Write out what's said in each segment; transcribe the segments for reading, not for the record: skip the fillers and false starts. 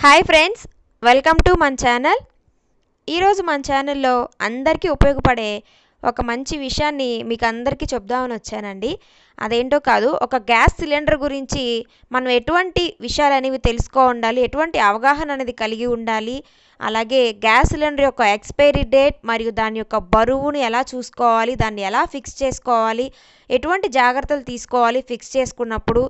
Hi friends, welcome to మన channel. ఈరోజు మన ఛానల్లో అందరికీ ఉపయోగపడే ఒక మంచి విషయాన్ని మీకు అందరికీ చెప్దామని వచ్చానండి. అదేంటో కాదు, ఒక గ్యాస్ సిలిండర్ గురించి మనం ఎటువంటి విషయాలు అనేవి ఉండాలి, ఎటువంటి అవగాహన అనేది కలిగి ఉండాలి, అలాగే గ్యాస్ సిలిండర్ యొక్క ఎక్స్పైరీ డేట్ మరియు దాని యొక్క బరువును ఎలా చూసుకోవాలి, దాన్ని ఎలా ఫిక్స్ చేసుకోవాలి, ఎటువంటి జాగ్రత్తలు తీసుకోవాలి ఫిక్స్ చేసుకున్నప్పుడు,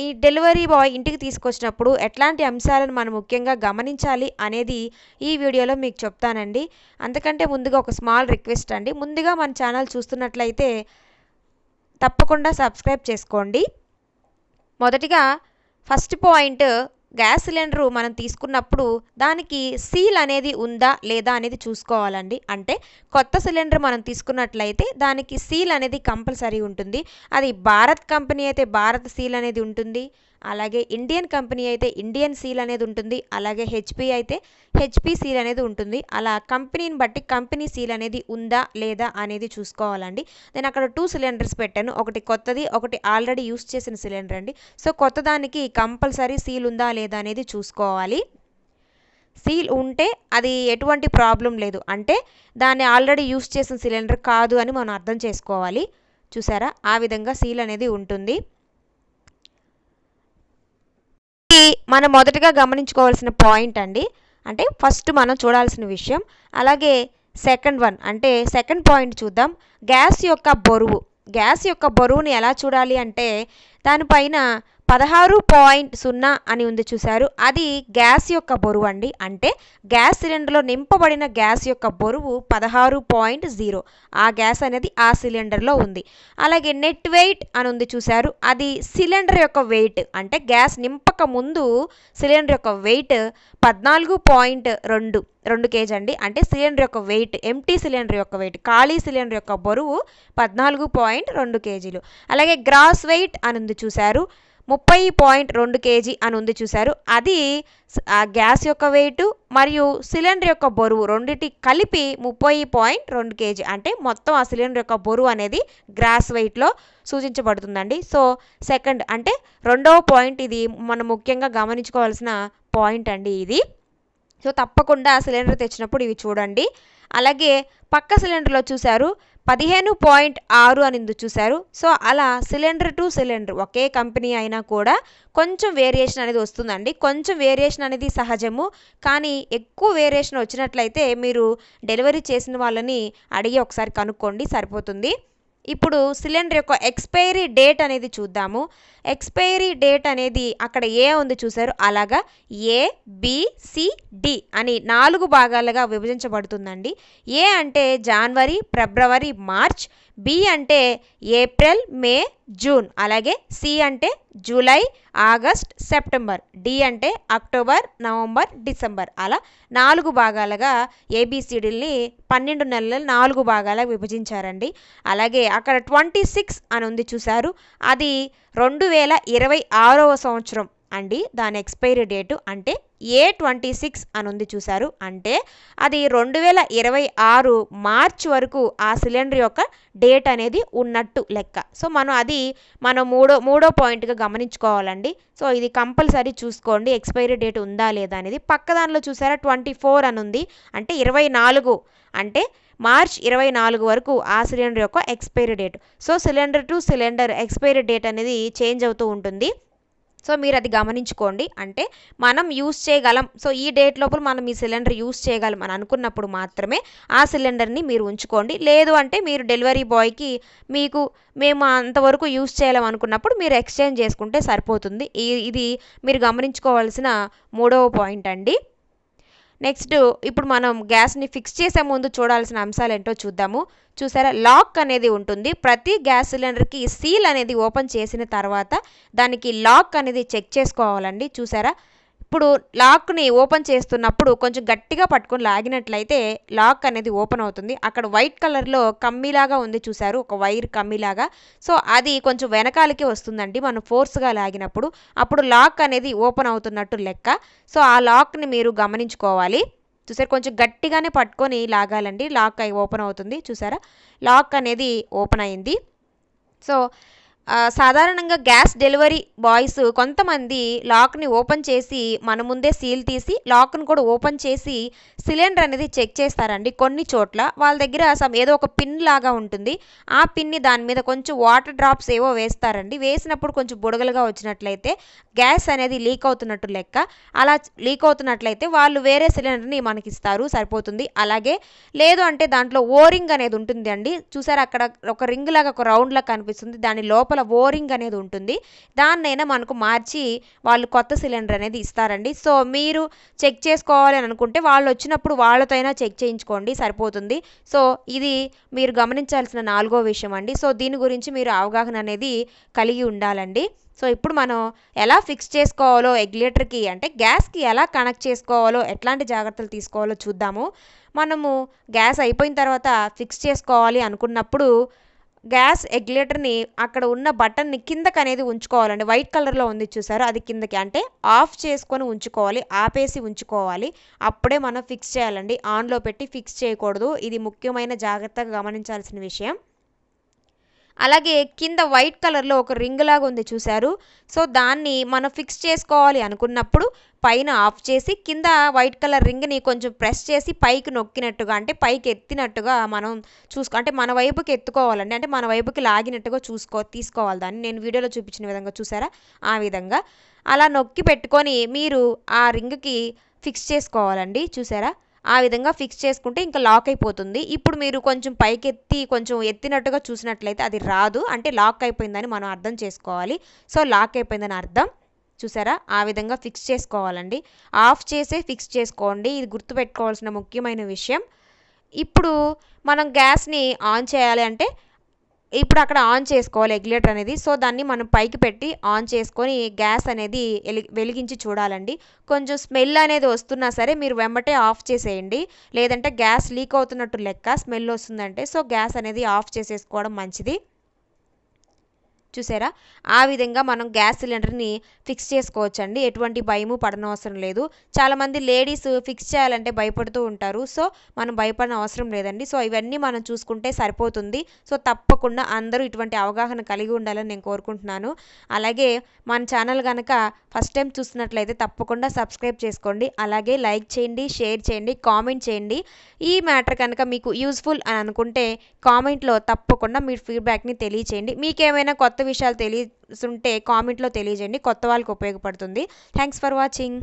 ఈ డెలివరీ బాయ్ ఇంటికి తీసుకొచ్చినప్పుడు ఎట్లాంటి అంశాలను మనం ముఖ్యంగా గమనించాలి అనేది ఈ వీడియోలో మీకు చెప్తానండి. అంతకంటే ముందుగా ఒక స్మాల్ రిక్వెస్ట్ అండి, ముందుగా మన ఛానల్ చూస్తున్నట్లయితే తప్పకుండా సబ్స్క్రైబ్ చేసుకోండి. మొదటిగా ఫస్ట్ పాయింట్, గ్యాస్ సిలిండరు మనం తీసుకున్నప్పుడు దానికి సీల్ అనేది ఉందా లేదా అనేది చూసుకోవాలండి. అంటే కొత్త సిలిండర్ మనం తీసుకున్నట్లయితే దానికి సీల్ అనేది కంపల్సరీ ఉంటుంది. అది భారత్ కంపెనీ అయితే భారత్ సీల్ అనేది ఉంటుంది, అలాగే ఇండియన్ కంపెనీ అయితే ఇండియన్ సీల్ అనేది ఉంటుంది, అలాగే హెచ్పి అయితే హెచ్పి సీల్ అనేది ఉంటుంది. అలా కంపెనీని బట్టి కంపెనీ సీల్ అనేది ఉందా లేదా అనేది చూసుకోవాలండి. నేను అక్కడ 2 సిలిండర్స్ పెట్టాను, ఒకటి కొత్తది, ఒకటి ఆల్రెడీ యూస్ చేసిన సిలిండర్ అండి. సో కొత్త దానికి కంపల్సరీ సీల్ ఉందా లేదా అనేది చూసుకోవాలి. సీల్ ఉంటే అది ఎటువంటి ప్రాబ్లం లేదు, అంటే దాన్ని ఆల్రెడీ యూస్ చేసిన సిలిండర్ కాదు అని మనం అర్థం చేసుకోవాలి. చూసారా, ఆ విధంగా సీల్ అనేది ఉంటుంది. మనం మొదటగా గమనించుకోవాల్సిన పాయింట్ అండి, అంటే ఫస్ట్ మనం చూడాల్సిన విషయం. అలాగే సెకండ్ పాయింట్ చూద్దాం. గ్యాస్ యొక్క బరువుని ఎలా చూడాలి అంటే దానిపైన 16.0 అని ఉంది చూసారు, అది గ్యాస్ యొక్క బరువు అండి. అంటే గ్యాస్ సిలిండర్లో నింపబడిన గ్యాస్ యొక్క బరువు 16.0, ఆ గ్యాస్ అనేది ఆ సిలిండర్లో ఉంది. అలాగే నెట్ వెయిట్ అని ఉంది చూసారు, అది సిలిండర్ యొక్క వెయిట్, అంటే గ్యాస్ నింపక ముందు సిలిండర్ యొక్క వెయిట్ 14.2 కేజీ అండి. అంటే సిలిండర్ యొక్క వెయిట్, ఎంటీ సిలిండర్ యొక్క వెయిట్, ఖాళీ సిలిండర్ యొక్క బరువు 14.2 కేజీలు. అలాగే గ్రాస్ వెయిట్ అని ఉంది చూసారు, 30.2 కేజీ అని ఉంది చూసారు, అది గ్యాస్ యొక్క వెయిట్ మరియు సిలిండర్ యొక్క బరువు రెండింటి కలిపి 30.2 కేజీ. అంటే మొత్తం ఆ సిలిండర్ యొక్క బరువు అనేది గ్రాస్ వెయిట్లో సూచించబడుతుందండి. సో సెకండ్ అంటే రెండవ పాయింట్, ఇది మనం ముఖ్యంగా గమనించుకోవాల్సిన పాయింట్ అండి ఇది. సో తప్పకుండా సిలిండర్ తెచ్చినప్పుడు ఇవి చూడండి. అలాగే పక్క సిలిండర్లో చూసారు 15.6 అని చూసారు. సో అలా cylinder to cylinder okay company అయినా కూడా కొంచెం వేరియేషన్ అనేది వస్తుందండి. కొంచెం వేరియేషన్ అనేది సహజము, కానీ ఎక్కువ వేరియేషన్ వచ్చినట్లయితే మీరు డెలివరీ చేసిన వాళ్ళని అడిగి ఒకసారి కనుక్కోండి, సరిపోతుంది. ఇప్పుడు సిలిండర్ యొక్క ఎక్స్పైరీ డేట్ అనేది చూద్దాము. ఎక్స్పైరీ డేట్ అనేది అక్కడ ఏ ఉంది చూసారు, అలాగా ABCD అని 4 భాగాలుగా విభజించబడుతుందండి. ఏ అంటే జనవరి, ఫిబ్రవరి, మార్చ్, బి అంటే ఏప్రిల్, మే, జూన్, అలాగే సి అంటే జూలై, ఆగస్ట్, సెప్టెంబర్, డి అంటే అక్టోబర్, నవంబర్, డిసెంబర్, అలా 4 భాగాలుగా ఏబిసిడిల్ని 12 నెలలు 4 భాగాలుగా విభజించారండి. అలాగే అక్కడ 26 అని ఉంది చూసారు, అది 2026వ సంవత్సరం అండి దాని ఎక్స్పైరీ డేటు. అంటే A26 అని ఉంది చూసారు, అంటే అది 2026 మార్చ్ వరకు ఆ సిలిండర్ యొక్క డేట్ అనేది ఉన్నట్టు లెక్క. సో మనం మూడో పాయింట్గా గమనించుకోవాలండి. సో ఇది కంపల్సరీ చూసుకోండి, ఎక్స్పైరీ డేట్ ఉందా లేదా అనేది. పక్క దానిలో చూసారా 24 అని ఉంది, అంటే 24, అంటే మార్చ్ 24 వరకు ఆ సిలిండర్ యొక్క expiry date. So cylinder to cylinder expiry date అనేది చేంజ్ అవుతూ ఉంటుంది. సో మీరు అది గమనించుకోండి, అంటే మనం యూస్ చేయగలం, సో ఈ డేట్ లోపల మనం ఈ సిలిండర్ యూస్ చేయగలం అని అనుకున్నప్పుడు మాత్రమే ఆ సిలిండర్ని మీరు ఉంచుకోండి. లేదు అంటే మీరు డెలివరీ బాయ్కి మేము అంతవరకు యూస్ చేయలేం అనుకున్నప్పుడు మీరు ఎక్స్చేంజ్ చేసుకుంటే సరిపోతుంది. ఇది మీరు గమనించుకోవాల్సిన మూడవ పాయింట్ అండి. నెక్స్ట్, ఇప్పుడు మనం గ్యాస్ని ఫిక్స్ చేసే ముందు చూడాల్సిన అంశాలు ఏంటో చూద్దాము. చూసారా, లాక్ అనేది ఉంటుంది. ప్రతి గ్యాస్ సిలిండర్కి సీల్ అనేది ఓపెన్ చేసిన తర్వాత దానికి లాక్ అనేది చెక్ చేసుకోవాలండి. చూసారా, ఇప్పుడు లాక్ని ఓపెన్ చేస్తున్నప్పుడు కొంచెం గట్టిగా పట్టుకొని లాగినట్లయితే లాక్ అనేది ఓపెన్ అవుతుంది. అక్కడ వైట్ కలర్లో కమ్మీలాగా ఉంది చూసారు, ఒక వైర్ కమ్మీలాగా. సో అది కొంచెం వెనకాలకి వస్తుందండి మనం ఫోర్స్గా లాగినప్పుడు, అప్పుడు లాక్ అనేది ఓపెన్ అవుతున్నట్టు లెక్క. సో ఆ లాక్ని మీరు గమనించుకోవాలి. చూసారు, కొంచెం గట్టిగానే పట్టుకొని లాగాలండి, లాక్ అయి ఓపెన్ అవుతుంది. చూసారా, లాక్ అనేది ఓపెన్ అయింది. సో సాధారణంగా గ్యాస్ డెలివరీ బాయ్స్ కొంతమంది లాక్ని ఓపెన్ చేసి మన ముందే సీల్ తీసి లాక్ను కూడా ఓపెన్ చేసి సిలిండర్ అనేది చెక్ చేస్తారండి. కొన్ని చోట్ల వాళ్ళ దగ్గర ఏదో ఒక పిన్ లాగా ఉంటుంది. ఆ పిన్ని దాని మీద కొంచెం వాటర్ డ్రాప్స్ ఏవో వేస్తారండి. వేసినప్పుడు కొంచెం బుడగలుగా వచ్చినట్లయితే గ్యాస్ అనేది లీక్ అవుతున్నట్టు లెక్క. అలా లీక్ అవుతున్నట్లయితే వాళ్ళు వేరే సిలిండర్ని మనకి ఇస్తారు, సరిపోతుంది. అలాగే లేదు అంటే దాంట్లో ఓరింగ్ అనేది ఉంటుంది అండి. చూసారా అక్కడ ఒక రింగ్ లాగా ఒక రౌండ్ లాగా కనిపిస్తుంది. దాని లోపల ఓరింగ్ అనేది ఉంటుంది. దాన్నైనా మనకు మార్చి వాళ్ళు కొత్త సిలిండర్ అనేది ఇస్తారండి. సో మీరు చెక్ చేసుకోవాలి అని అనుకుంటే వాళ్ళు వచ్చినప్పుడు వాళ్ళతో అయినా చెక్ చేయించుకోండి, సరిపోతుంది. సో ఇది మీరు గమనించాల్సిన 4వ విషయం అండి. సో దీని గురించి మీరు అవగాహన అనేది కలిగి ఉండాలండి. సో ఇప్పుడు మనం ఎలా ఫిక్స్ చేసుకోవాలో రెగ్యులేటర్కి అంటే గ్యాస్కి ఎలా కనెక్ట్ చేసుకోవాలో, ఎట్లాంటి జాగ్రత్తలు తీసుకోవాలో చూద్దాము. మనము గ్యాస్ అయిపోయిన తర్వాత ఫిక్స్ చేసుకోవాలి అనుకున్నప్పుడు గ్యాస్ రెగ్యులేటర్ని అక్కడ ఉన్న బటన్ని కిందకి అనేది ఉంచుకోవాలండి. వైట్ కలర్లో ఉంది చూసారు, అది కిందకి అంటే ఆఫ్ చేసుకొని ఉంచుకోవాలి, ఆపేసి ఉంచుకోవాలి. అప్పుడే మనం ఫిక్స్ చేయాలండి. ఆన్లో పెట్టి ఫిక్స్ చేయకూడదు. ఇది ముఖ్యమైన జాగ్రత్తగా గమనించాల్సిన విషయం. అలాగే కింద వైట్ కలర్లో ఒక రింగ్ లాగా ఉంది చూసారు. సో దాన్ని మనం ఫిక్స్ చేసుకోవాలి అనుకున్నప్పుడు పైన ఆఫ్ చేసి కింద వైట్ కలర్ రింగ్ని కొంచెం ప్రెస్ చేసి పైకి నొక్కినట్టుగా అంటే పైకి ఎత్తినట్టుగా మనం అంటే మన వైపుకి ఎత్తుకోవాలండి. అంటే మన వైపుకి లాగినట్టుగా తీసుకోవాలి దాన్ని. నేను వీడియోలో చూపించిన విధంగా చూసారా, ఆ విధంగా అలా నొక్కి పెట్టుకొని మీరు ఆ రింగ్కి ఫిక్స్ చేసుకోవాలండి. చూసారా, ఆ విధంగా ఫిక్స్ చేసుకుంటే ఇంకా లాక్ అయిపోతుంది. ఇప్పుడు మీరు కొంచెం పైకెత్తి కొంచెం ఎత్తినట్టుగా చూసినట్లయితే అది రాదు, అంటే లాక్ అయిపోయిందని మనం అర్థం చేసుకోవాలి. సో లాక్ అయిపోయిందని అర్థం. చూసారా, ఆ విధంగా ఫిక్స్ చేసుకోవాలండి. ఆఫ్ చేసే ఫిక్స్ చేసుకోండి, ఇది గుర్తుపెట్టుకోవాల్సిన ముఖ్యమైన విషయం. ఇప్పుడు మనం గ్యాస్ని ఆన్ చేయాలి అంటే ఇప్పుడు అక్కడ ఆన్ చేసుకోవాలి రెగ్యులేటర్ అనేది. సో దాన్ని మనం పైకి పెట్టి ఆన్ చేసుకొని గ్యాస్ అనేది వెలిగించి చూడాలండి. కొంచెం స్మెల్ అనేది వస్తున్నా సరే మీరు వెంబటే ఆఫ్ చేసేయండి, లేదంటే గ్యాస్ లీక్ అవుతున్నట్టు లెక్క. స్మెల్ వస్తుందంటే సో గ్యాస్ అనేది ఆఫ్ చేసేసుకోవడం మంచిది. చూసారా, ఆ విధంగా మనం గ్యాస్ సిలిండర్ని ఫిక్స్ చేసుకోవచ్చండి. ఎటువంటి భయము పడనవసరం లేదు. చాలామంది లేడీస్ ఫిక్స్ చేయాలంటే భయపడుతూ ఉంటారు. సో మనం భయపడిన అవసరం లేదండి. సో ఇవన్నీ మనం చూసుకుంటే సరిపోతుంది. సో తప్పకుండా అందరూ ఇటువంటి అవగాహన కలిగి ఉండాలని నేను కోరుకుంటున్నాను. అలాగే మన ఛానల్ కనుక ఫస్ట్ టైం చూస్తున్నట్లయితే తప్పకుండా సబ్స్క్రైబ్ చేసుకోండి. అలాగే లైక్ చేయండి, షేర్ చేయండి, కామెంట్ చేయండి. ఈ మ్యాటర్ కనుక మీకు యూజ్ఫుల్ అని అనుకుంటే కామెంట్లో తప్పకుండా మీరు ఫీడ్బ్యాక్ని తెలియచేయండి. మీకేమైనా కొత్త విషయాలు తెలియసుంటే కామెంట్లో తెలియజేయండి, కొత్త వాళ్ళకి ఉపయోగపడుతుంది. Thanks for watching.